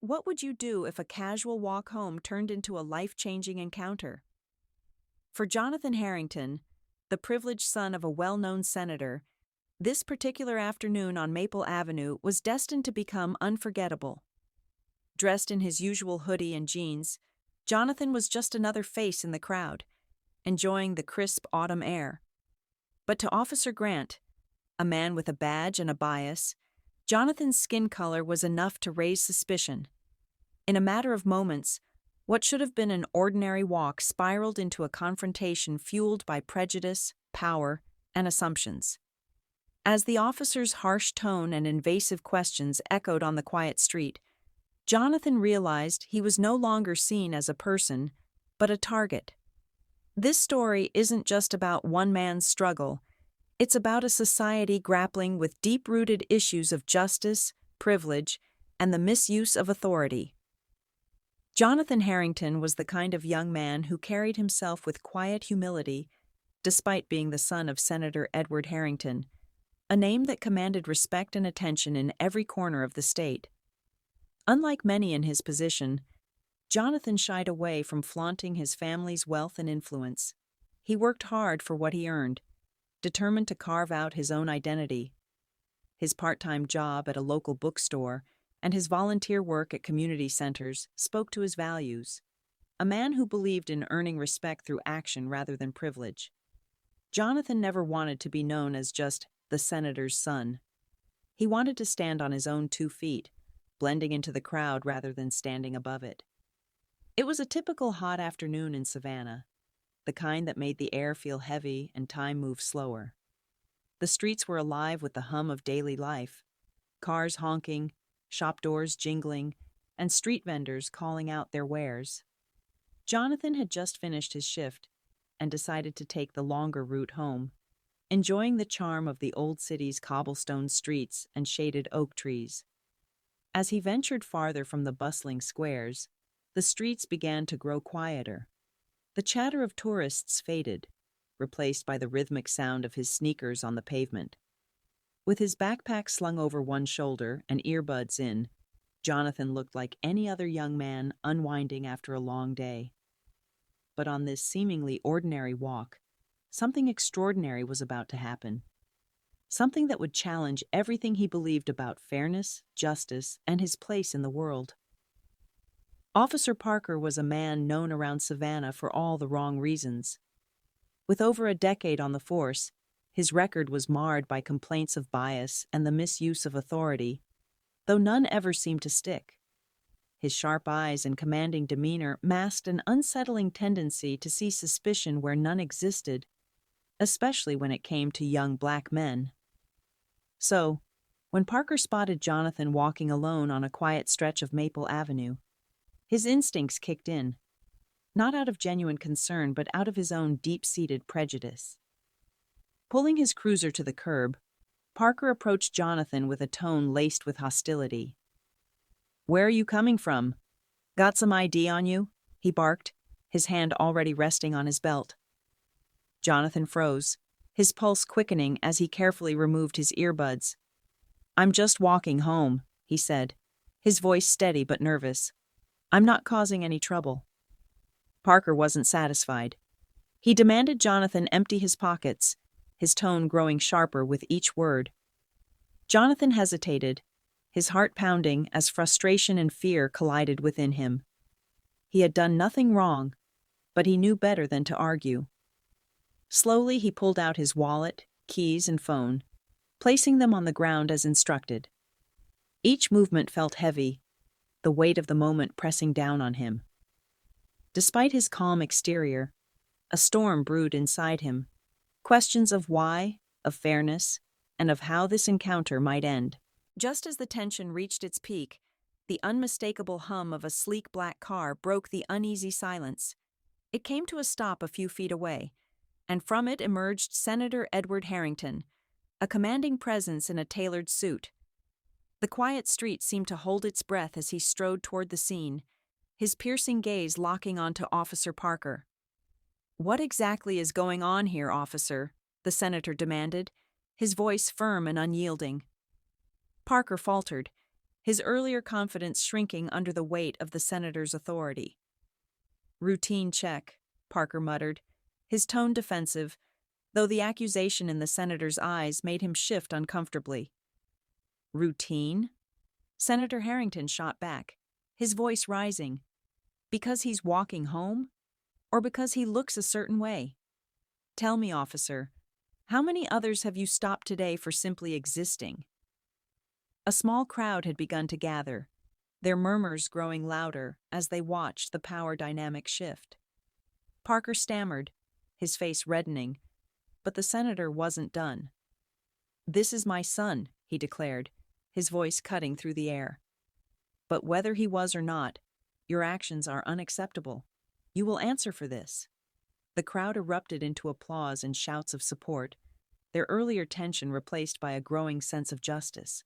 What would you do if a casual walk home turned into a life-changing encounter? For Jonathan Harrington, the privileged son of a well-known senator, this particular afternoon on Maple Avenue was destined to become unforgettable. Dressed in his usual hoodie and jeans, Jonathan was just another face in the crowd, enjoying the crisp autumn air. But to Officer Grant, a man with a badge and a bias, Jonathan's skin color was enough to raise suspicion. In a matter of moments, what should have been an ordinary walk spiraled into a confrontation fueled by prejudice, power, and assumptions. As the officer's harsh tone and invasive questions echoed on the quiet street, Jonathan realized he was no longer seen as a person, but a target. This story isn't just about one man's struggle. It's about a society grappling with deep-rooted issues of justice, privilege, and the misuse of authority. Jonathan Harrington was the kind of young man who carried himself with quiet humility, despite being the son of Senator Edward Harrington, a name that commanded respect and attention in every corner of the state. Unlike many in his position, Jonathan shied away from flaunting his family's wealth and influence. He worked hard for what he earned, determined to carve out his own identity. His part-time job at a local bookstore and his volunteer work at community centers spoke to his values. A man who believed in earning respect through action rather than privilege. Jonathan never wanted to be known as just the senator's son. He wanted to stand on his own 2 feet, blending into the crowd rather than standing above it. It was a typical hot afternoon in Savannah, the kind that made the air feel heavy and time move slower. The streets were alive with the hum of daily life, cars honking, shop doors jingling, and street vendors calling out their wares. Jonathan had just finished his shift and decided to take the longer route home, enjoying the charm of the old city's cobblestone streets and shaded oak trees. As he ventured farther from the bustling squares, the streets began to grow quieter. The chatter of tourists faded, replaced by the rhythmic sound of his sneakers on the pavement. With his backpack slung over one shoulder and earbuds in, Jonathan looked like any other young man unwinding after a long day. But on this seemingly ordinary walk, something extraordinary was about to happen. Something that would challenge everything he believed about fairness, justice, and his place in the world. Officer Parker was a man known around Savannah for all the wrong reasons. With over a decade on the force, his record was marred by complaints of bias and the misuse of authority, though none ever seemed to stick. His sharp eyes and commanding demeanor masked an unsettling tendency to see suspicion where none existed, especially when it came to young black men. So, when Parker spotted Jonathan walking alone on a quiet stretch of Maple Avenue, his instincts kicked in, not out of genuine concern but out of his own deep-seated prejudice. Pulling his cruiser to the curb, Parker approached Jonathan with a tone laced with hostility. "Where are you coming from? Got some ID on you?" he barked, his hand already resting on his belt. Jonathan froze, his pulse quickening as he carefully removed his earbuds. "I'm just walking home," he said, his voice steady but nervous. "I'm not causing any trouble." Parker wasn't satisfied. He demanded Jonathan empty his pockets, his tone growing sharper with each word. Jonathan hesitated, his heart pounding as frustration and fear collided within him. He had done nothing wrong, but he knew better than to argue. Slowly he pulled out his wallet, keys, and phone, placing them on the ground as instructed. Each movement felt heavy, the weight of the moment pressing down on him. Despite his calm exterior, a storm brewed inside him. Questions of why, of fairness, and of how this encounter might end. Just as the tension reached its peak, the unmistakable hum of a sleek black car broke the uneasy silence. It came to a stop a few feet away, and from it emerged Senator Edward Harrington, a commanding presence in a tailored suit. The quiet street seemed to hold its breath as he strode toward the scene, his piercing gaze locking onto Officer Parker. "What exactly is going on here, officer?" the senator demanded, his voice firm and unyielding. Parker faltered, his earlier confidence shrinking under the weight of the senator's authority. "Routine check," Parker muttered, his tone defensive, though the accusation in the senator's eyes made him shift uncomfortably. "Routine?" Senator Harrington shot back, his voice rising. "Because he's walking home? Or because he looks a certain way? Tell me, officer, how many others have you stopped today for simply existing?" A small crowd had begun to gather, their murmurs growing louder as they watched the power dynamic shift. Parker stammered, his face reddening, but the senator wasn't done. "This is my son," he declared, his voice cutting through the air. "But whether he was or not, your actions are unacceptable. You will answer for this." The crowd erupted into applause and shouts of support, their earlier tension replaced by a growing sense of justice.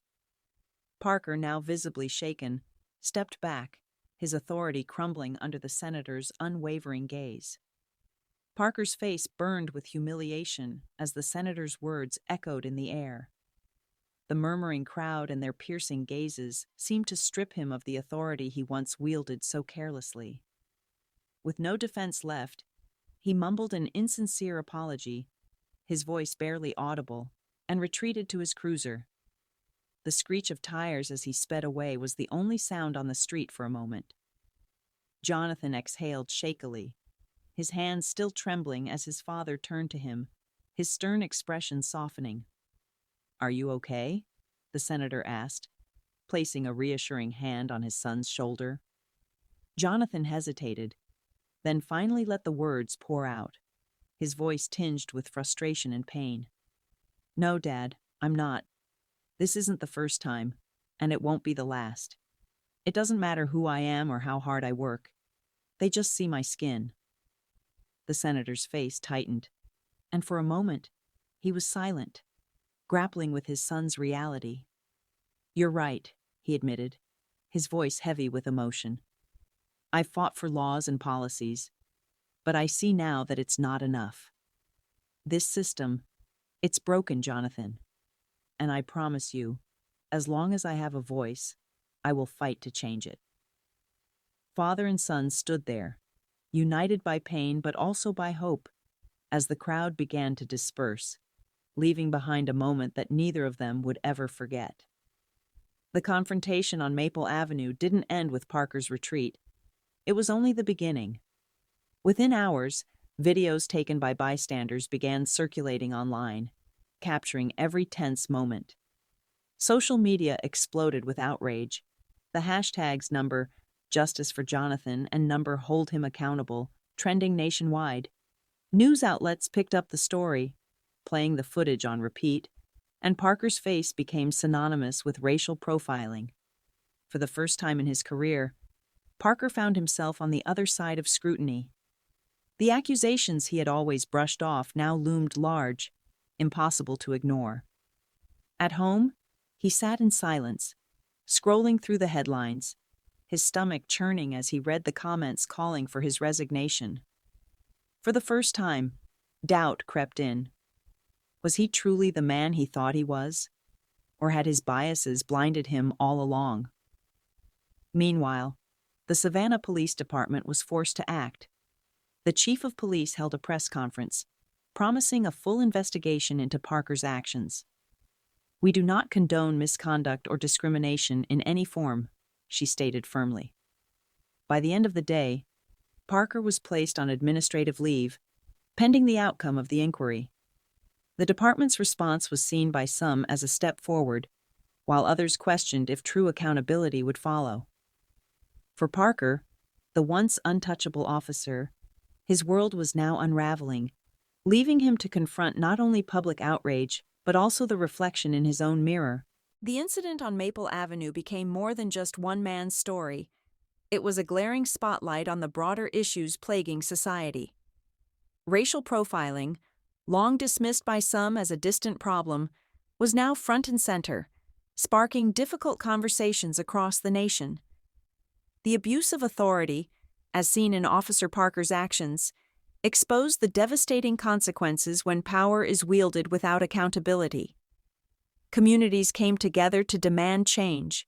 Parker, now visibly shaken, stepped back, his authority crumbling under the senator's unwavering gaze. Parker's face burned with humiliation as the senator's words echoed in the air. The murmuring crowd and their piercing gazes seemed to strip him of the authority he once wielded so carelessly. With no defense left, he mumbled an insincere apology, his voice barely audible, and retreated to his cruiser. The screech of tires as he sped away was the only sound on the street for a moment. Jonathan exhaled shakily, his hands still trembling as his father turned to him, his stern expression softening. "Are you okay?" the senator asked, placing a reassuring hand on his son's shoulder. Jonathan hesitated, then finally let the words pour out, his voice tinged with frustration and pain. "No, Dad, I'm not. This isn't the first time, and it won't be the last. It doesn't matter who I am or how hard I work. They just see my skin." The senator's face tightened, and for a moment, he was silent, grappling with his son's reality. "You're right," he admitted, his voice heavy with emotion. "I've fought for laws and policies, but I see now that it's not enough. This system, it's broken, Jonathan. And I promise you, as long as I have a voice, I will fight to change it." Father and son stood there, united by pain but also by hope, as the crowd began to disperse, leaving behind a moment that neither of them would ever forget. The confrontation on Maple Avenue didn't end with Parker's retreat. It was only the beginning. Within hours, videos taken by bystanders began circulating online, capturing every tense moment. Social media exploded with outrage. The hashtags number Justice for Jonathan and number Hold Him Accountable trending nationwide. News outlets picked up the story, playing the footage on repeat, and Parker's face became synonymous with racial profiling. For the first time in his career, Parker found himself on the other side of scrutiny. The accusations he had always brushed off now loomed large, impossible to ignore. At home, he sat in silence, scrolling through the headlines, his stomach churning as he read the comments calling for his resignation. For the first time, doubt crept in. Was he truly the man he thought he was? Or had his biases blinded him all along? Meanwhile, the Savannah Police Department was forced to act. The chief of police held a press conference, promising a full investigation into Parker's actions. "We do not condone misconduct or discrimination in any form," she stated firmly. By the end of the day, Parker was placed on administrative leave, pending the outcome of the inquiry. The department's response was seen by some as a step forward, while others questioned if true accountability would follow. For Parker, the once untouchable officer, his world was now unraveling, leaving him to confront not only public outrage, but also the reflection in his own mirror. The incident on Maple Avenue became more than just one man's story. It was a glaring spotlight on the broader issues plaguing society. Racial profiling, long dismissed by some as a distant problem, was now front and center, sparking difficult conversations across the nation. The abuse of authority, as seen in Officer Parker's actions, exposed the devastating consequences when power is wielded without accountability. Communities came together to demand change.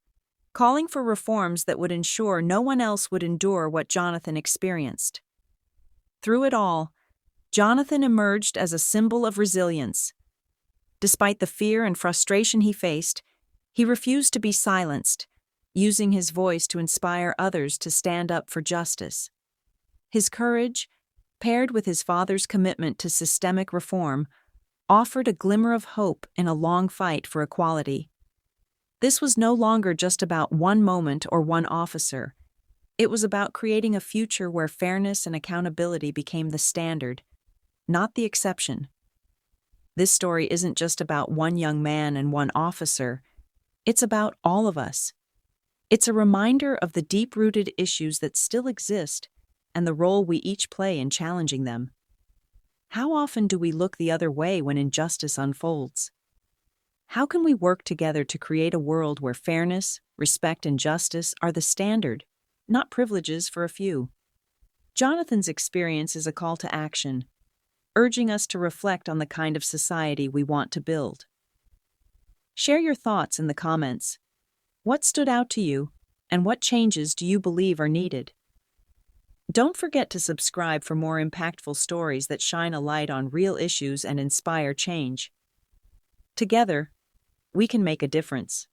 calling for reforms that would ensure no one else would endure what Jonathan experienced. Through it all, Jonathan emerged as a symbol of resilience. Despite the fear and frustration he faced, he refused to be silenced, using his voice to inspire others to stand up for justice. His courage, paired with his father's commitment to systemic reform, offered a glimmer of hope in a long fight for equality. This was no longer just about one moment or one officer. It was about creating a future where fairness and accountability became the standard, not the exception. This story isn't just about one young man and one officer. It's about all of us. It's a reminder of the deep-rooted issues that still exist and the role we each play in challenging them. How often do we look the other way when injustice unfolds? How can we work together to create a world where fairness, respect, and justice are the standard, not privileges for a few? Jonathan's experience is a call to action, urging us to reflect on the kind of society we want to build. Share your thoughts in the comments. What stood out to you, and what changes do you believe are needed? Don't forget to subscribe for more impactful stories that shine a light on real issues and inspire change. Together, we can make a difference.